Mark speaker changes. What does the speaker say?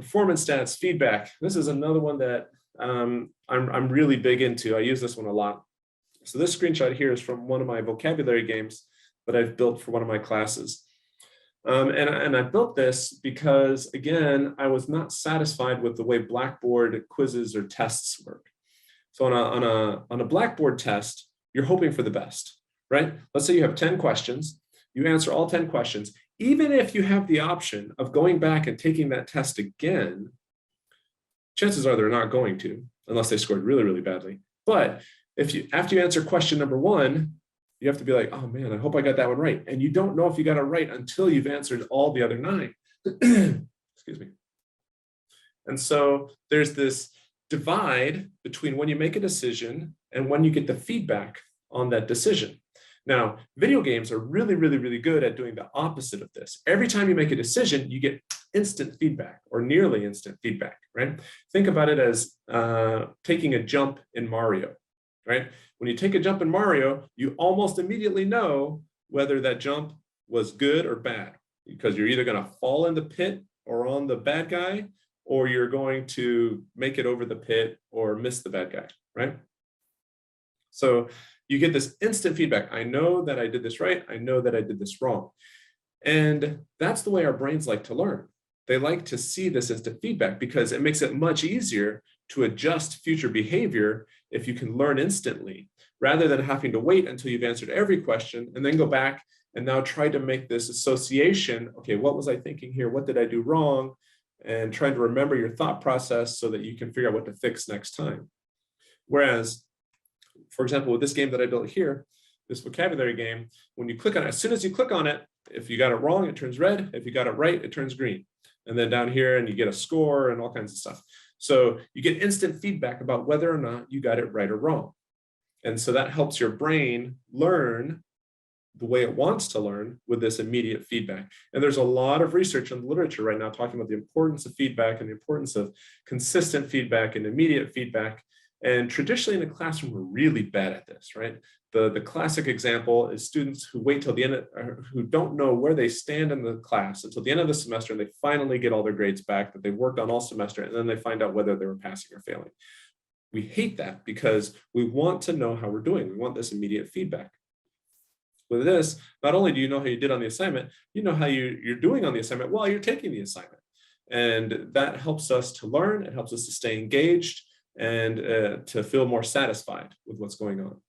Speaker 1: performance stats, feedback. This is another one that I'm really big into. I use this one a lot. So this screenshot here is from one of my vocabulary games that I've built for one of my classes. And I built this because, again, I was not satisfied with the way Blackboard quizzes or tests work. So on a Blackboard test, you're hoping for the best, right? Let's say you have 10 questions. You answer all 10 questions. Even if you have the option of going back and taking that test again, chances are they're not going to, unless they scored really, really badly. But after you answer question number 1, you have to be like, oh man, I hope I got that one right. And you don't know if you got it right until you've answered all the other 9. Excuse me. And so there's this divide between when you make a decision and when you get the feedback on that decision. Now, video games are really, really, really good at doing the opposite of this. Every time you make a decision, you get instant feedback or nearly instant feedback, right? Think about it as taking a jump in Mario, right? When you take a jump in Mario, you almost immediately know whether that jump was good or bad, because you're either going to fall in the pit or on the bad guy, or you're going to make it over the pit or miss the bad guy, right? So you get this instant feedback. I know that I did this right. I know that I did this wrong. And that's the way our brains like to learn. They like to see this instant feedback because it makes it much easier to adjust future behavior if you can learn instantly, rather than having to wait until you've answered every question and then go back and now try to make this association. Okay, what was I thinking here? What did I do wrong? And trying to remember your thought process so that you can figure out what to fix next time. Whereas, for example, with this game that I built here, this vocabulary game, when you click on it, as soon as you click on it, if you got it wrong, it turns red. If you got it right, it turns green. And then down here, and you get a score and all kinds of stuff. So you get instant feedback about whether or not you got it right or wrong. And so that helps your brain learn the way it wants to learn with this immediate feedback. And there's a lot of research in the literature right now talking about the importance of feedback and the importance of consistent feedback and immediate feedback. And traditionally in the classroom, we're really bad at this, right? The classic example is students who wait till the end, who don't know where they stand in the class until the end of the semester, and they finally get all their grades back that they worked on all semester, and then they find out whether they were passing or failing. We hate that because we want to know how we're doing. We want this immediate feedback. With this, not only do you know how you did on the assignment, you know how you're doing on the assignment while you're taking the assignment. And that helps us to learn, it helps us to stay engaged, and to feel more satisfied with what's going on.